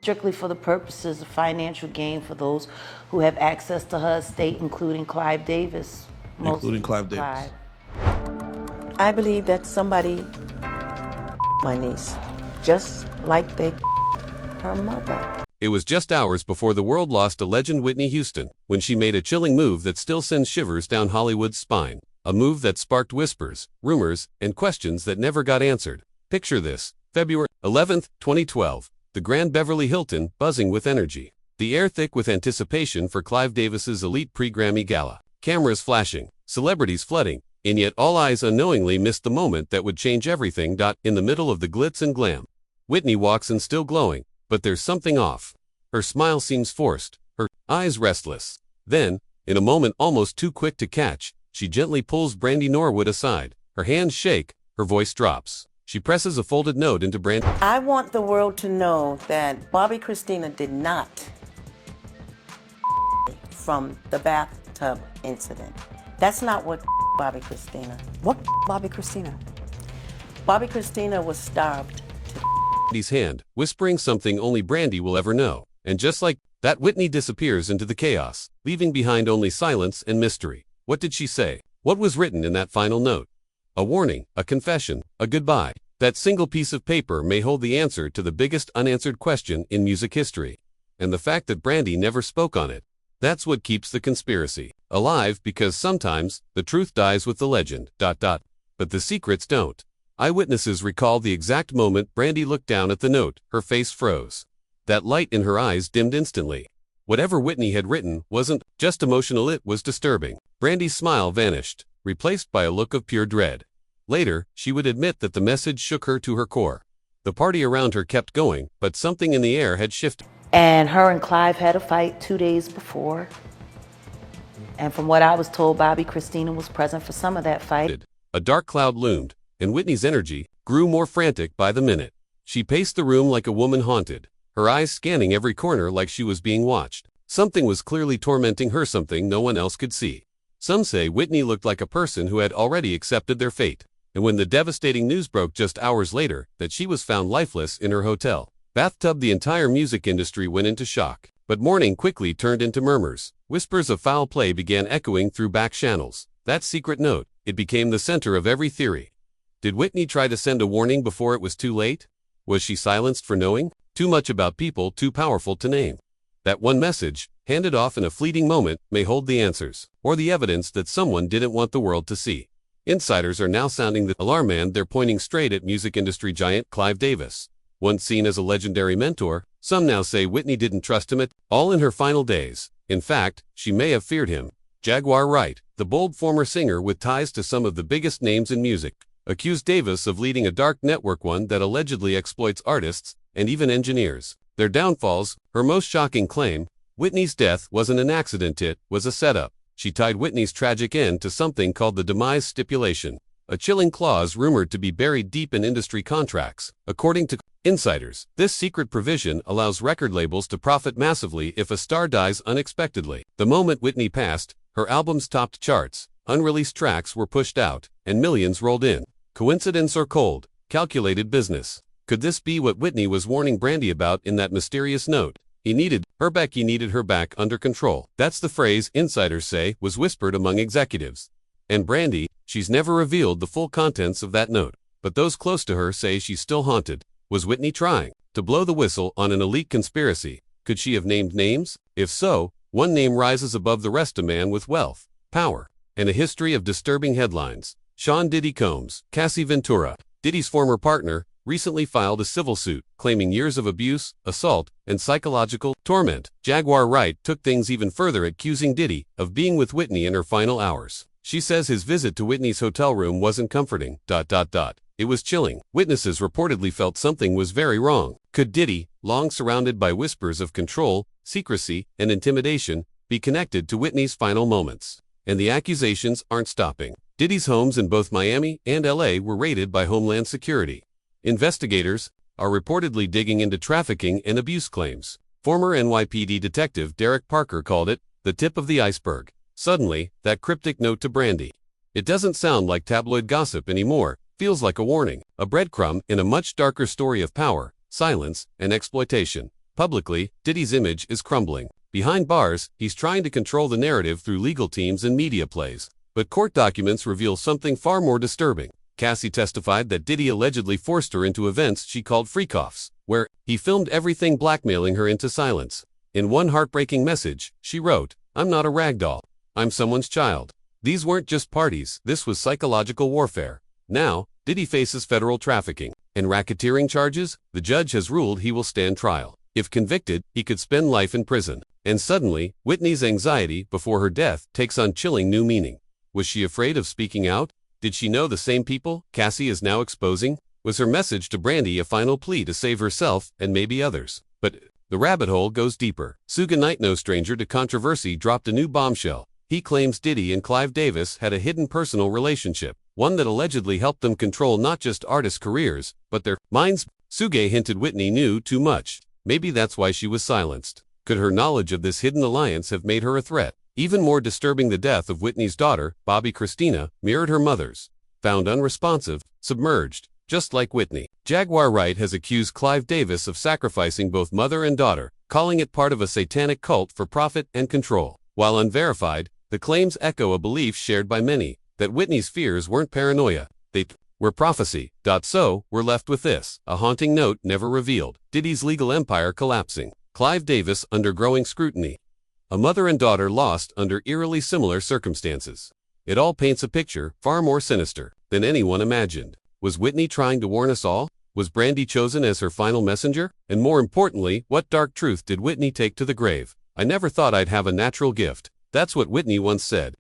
strictly for the purposes of financial gain for those who have access to her estate, including Clive Davis. Including Clive Davis. I believe that somebody my niece, just like they her mother. It was just hours before the world lost a legend, Whitney Houston, when she made a chilling move that still sends shivers down Hollywood's spine. A move that sparked whispers, rumors, and questions that never got answered. Picture this, February 11th, 2012, the Grand Beverly Hilton buzzing with energy. The air thick with anticipation for Clive Davis's elite pre-Grammy gala. Cameras flashing, celebrities flooding, and yet all eyes unknowingly missed the moment that would change everything. In the middle of the glitz and glam, Whitney walks in still glowing, but there's something off. Her smile seems forced, her eyes restless. Then, in a moment almost too quick to catch, she gently pulls Brandy Norwood aside. Her hands shake, her voice drops. She presses a folded note into Brandy. I want the world to know that Bobby Christina did not from the bathtub incident. That's not what Bobby Christina. What Bobby Christina? Bobby Christina was starved. Brandy's hand, whispering something only Brandy will ever know. And just like that, Whitney disappears into the chaos, leaving behind only silence and mystery. What did she say? What was written in that final note? A warning, a confession, a goodbye. That single piece of paper may hold the answer to the biggest unanswered question in music history. And the fact that Brandy never spoke on it. That's what keeps the conspiracy alive, because sometimes the truth dies with the legend. But the secrets don't. Eyewitnesses recall the exact moment Brandy looked down at the note. Her face froze. That light in her eyes dimmed instantly. Whatever Whitney had written wasn't just emotional, it was disturbing. Brandy's smile vanished, replaced by a look of pure dread. Later, she would admit that the message shook her to her core. The party around her kept going, but something in the air had shifted. And her and Clive had a fight 2 days before. And from what I was told, Bobby Christina was present for some of that fight. A dark cloud loomed, and Whitney's energy grew more frantic by the minute. She paced the room like a woman haunted, her eyes scanning every corner like she was being watched. Something was clearly tormenting her, something no one else could see. Some say Whitney looked like a person who had already accepted their fate. And when the devastating news broke just hours later that she was found lifeless in her hotel bathtub, the entire music industry went into shock. But mourning quickly turned into murmurs. Whispers of foul play began echoing through back channels. That secret note, it became the center of every theory. Did Whitney try to send a warning before it was too late? Was she silenced for knowing too much about people too powerful to name? That one message, handed off in a fleeting moment, may hold the answers, or the evidence that someone didn't want the world to see. Insiders are now sounding the alarm, and they're pointing straight at music industry giant Clive Davis. Once seen as a legendary mentor, some now say Whitney didn't trust him at all in her final days. In fact, she may have feared him. Jaguar Wright, the bold former singer with ties to some of the biggest names in music, accused Davis of leading a dark network, one that allegedly exploits artists and even engineers. Their downfalls, her most shocking claim: Whitney's death wasn't an accident, it was a setup. She tied Whitney's tragic end to something called the demise stipulation, a chilling clause rumored to be buried deep in industry contracts. According to insiders, this secret provision allows record labels to profit massively if a star dies unexpectedly. The moment Whitney passed, her albums topped charts, unreleased tracks were pushed out, and millions rolled in. Coincidence or cold, calculated business? Could this be what Whitney was warning Brandy about in that mysterious note? He needed her back under control. That's the phrase insiders say was whispered among executives. And Brandy, she's never revealed the full contents of that note. But those close to her say she's still haunted. Was Whitney trying to blow the whistle on an elite conspiracy? Could she have named names? If so, one name rises above the rest: a man with wealth, power, and a history of disturbing headlines. Sean Diddy Combs, Cassie Ventura, Diddy's former partner, recently filed a civil suit claiming years of abuse, assault, and psychological torment. Jaguar Wright took things even further, accusing Diddy of being with Whitney in her final hours. She says his visit to Whitney's hotel room wasn't comforting. It was chilling. Witnesses reportedly felt something was very wrong. Could Diddy, long surrounded by whispers of control, secrecy, and intimidation, be connected to Whitney's final moments? And the accusations aren't stopping. Diddy's homes in both Miami and LA were raided by Homeland Security. Investigators are reportedly digging into trafficking and abuse claims. Former NYPD detective Derek Parker called it the tip of the iceberg. Suddenly, that cryptic note to Brandy. It doesn't sound like tabloid gossip anymore. Feels like a warning, a breadcrumb in a much darker story of power, silence, and exploitation. Publicly, Diddy's image is crumbling. Behind bars, he's trying to control the narrative through legal teams and media plays. But court documents reveal something far more disturbing. Cassie testified that Diddy allegedly forced her into events she called freak-offs, where he filmed everything, blackmailing her into silence. In one heartbreaking message, she wrote, "I'm not a ragdoll. I'm someone's child." These weren't just parties, this was psychological warfare. Now, Diddy faces federal trafficking and racketeering charges. The judge has ruled he will stand trial. If convicted, he could spend life in prison. And suddenly, Whitney's anxiety before her death takes on chilling new meaning. Was she afraid of speaking out? Did she know the same people Cassie is now exposing? Was her message to Brandy a final plea to save herself and maybe others? But the rabbit hole goes deeper. Suge Knight, no stranger to controversy, dropped a new bombshell. He claims Diddy and Clive Davis had a hidden personal relationship, one that allegedly helped them control not just artists' careers, but their minds. Suge hinted Whitney knew too much. Maybe that's why she was silenced. Could her knowledge of this hidden alliance have made her a threat? Even more disturbing, the death of Whitney's daughter, Bobby Christina, mirrored her mother's. Found unresponsive, submerged, just like Whitney. Jaguar Wright has accused Clive Davis of sacrificing both mother and daughter, calling it part of a satanic cult for profit and control. While unverified, the claims echo a belief shared by many, that Whitney's fears weren't paranoia, they were prophecy. So, we're left with this, a haunting note never revealed. Diddy's legal empire collapsing. Clive Davis under growing scrutiny. A mother and daughter lost under eerily similar circumstances. It all paints a picture far more sinister than anyone imagined. Was Whitney trying to warn us all? Was Brandy chosen as her final messenger? And more importantly, what dark truth did Whitney take to the grave? "I never thought I'd have a natural gift." That's what Whitney once said.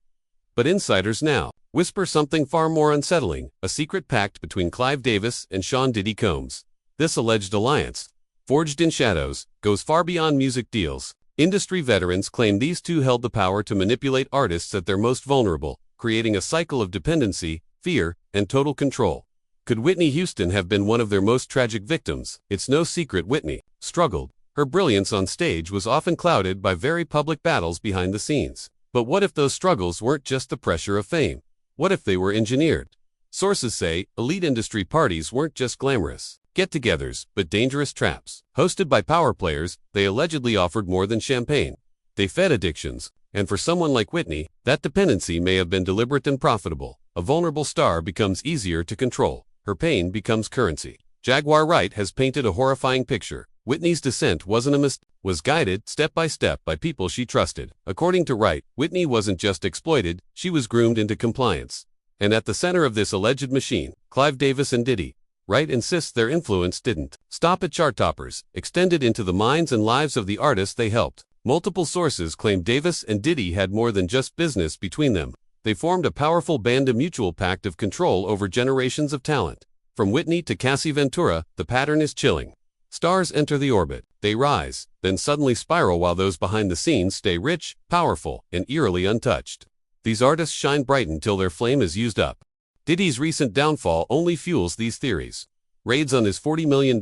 But insiders now whisper something far more unsettling, a secret pact between Clive Davis and Sean Diddy Combs. This alleged alliance, forged in shadows, goes far beyond music deals. Industry veterans claim these two held the power to manipulate artists at their most vulnerable, creating a cycle of dependency, fear, and total control. Could Whitney Houston have been one of their most tragic victims? It's no secret Whitney struggled. Her brilliance on stage was often clouded by very public battles behind the scenes. But what if those struggles weren't just the pressure of fame? What if they were engineered? Sources say elite industry parties weren't just glamorous get-togethers, but dangerous traps. Hosted by power players, they allegedly offered more than champagne. They fed addictions, and for someone like Whitney, that dependency may have been deliberate and profitable. A vulnerable star becomes easier to control. Her pain becomes currency. Jaguar Wright has painted a horrifying picture. Whitney's descent wasn't a mistake, was guided step by step by people she trusted. According to Wright, Whitney wasn't just exploited, she was groomed into compliance. And at the center of this alleged machine, Clive Davis and Diddy. Wright insists their influence didn't stop at chart toppers, extended into the minds and lives of the artists they helped. Multiple sources claim Davis and Diddy had more than just business between them. They formed a powerful band, a mutual pact of control over generations of talent. From Whitney to Cassie Ventura, the pattern is chilling. Stars enter the orbit, they rise, then suddenly spiral while those behind the scenes stay rich, powerful, and eerily untouched. These artists shine bright until their flame is used up. Diddy's recent downfall only fuels these theories. Raids on his $40 million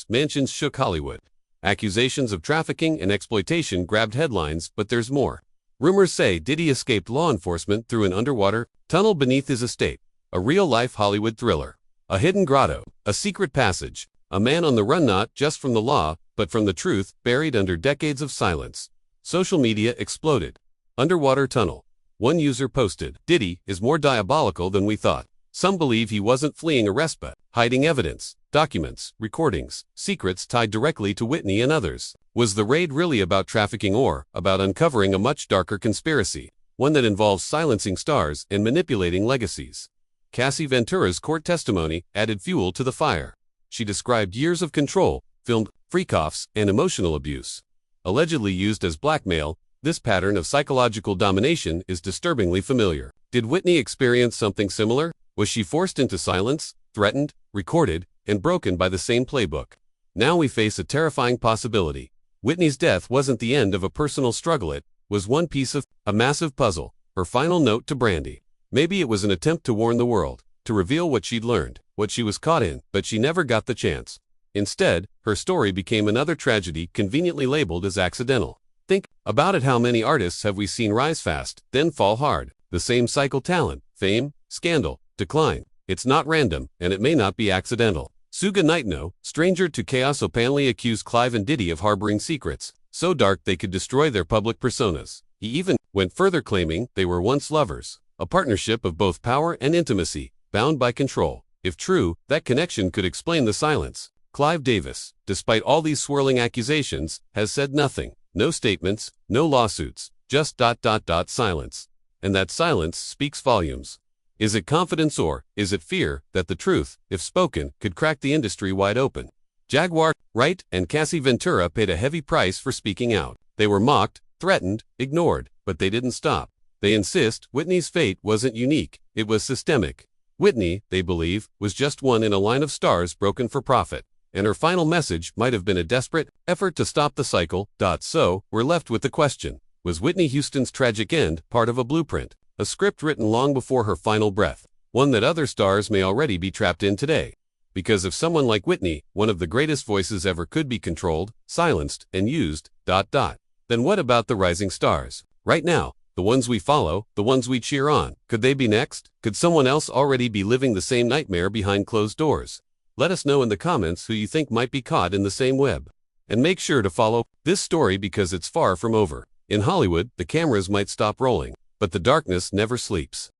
mansions shook Hollywood. Accusations of trafficking and exploitation grabbed headlines, but there's more. Rumors say Diddy escaped law enforcement through an underwater tunnel beneath his estate. A real-life Hollywood thriller. A hidden grotto, a secret passage. A man on the run not just from the law, but from the truth, buried under decades of silence. Social media exploded. Underwater tunnel. One user posted, "Diddy is more diabolical than we thought." Some believe he wasn't fleeing arrest but hiding evidence, documents, recordings, secrets tied directly to Whitney and others. Was the raid really about trafficking or about uncovering a much darker conspiracy, one that involves silencing stars and manipulating legacies? Cassie Ventura's court testimony added fuel to the fire. She described years of control, filmed freak-offs, and emotional abuse. Allegedly used as blackmail, this pattern of psychological domination is disturbingly familiar. Did Whitney experience something similar? Was she forced into silence, threatened, recorded, and broken by the same playbook? Now we face a terrifying possibility. Whitney's death wasn't the end of a personal struggle, it was one piece of a massive puzzle, her final note to Brandy. Maybe it was an attempt to warn the world, to reveal what she'd learned, what she was caught in, but she never got the chance. Instead, her story became another tragedy conveniently labeled as accidental. Think about it, how many artists have we seen rise fast, then fall hard? The same cycle: talent, fame, scandal, decline. It's not random, and it may not be accidental. Suga Naitno, stranger to chaos, openly accused Clive and Diddy of harboring secrets so dark they could destroy their public personas. He even went further, claiming they were once lovers, a partnership of both power and intimacy, bound by control. If true, that connection could explain the silence. Clive Davis, despite all these swirling accusations, has said nothing. No statements, no lawsuits, just silence. And that silence speaks volumes. Is it confidence, or is it fear that the truth, if spoken, could crack the industry wide open? Jaguar, Wright, and Cassie Ventura paid a heavy price for speaking out. They were mocked, threatened, ignored, but they didn't stop. They insist Whitney's fate wasn't unique, it was systemic. Whitney, they believe, was just one in a line of stars broken for profit, and her final message might have been a desperate effort to stop the cycle. So, we're left with the question: was Whitney Houston's tragic end part of a blueprint? A script written long before her final breath, one that other stars may already be trapped in today. Because if someone like Whitney, one of the greatest voices ever, could be controlled, silenced, and used, then what about the rising stars? Right now, the ones we follow, the ones we cheer on, could they be next? Could someone else already be living the same nightmare behind closed doors? Let us know in the comments who you think might be caught in the same web. And make sure to follow this story, because it's far from over. In Hollywood, the cameras might stop rolling, but the darkness never sleeps.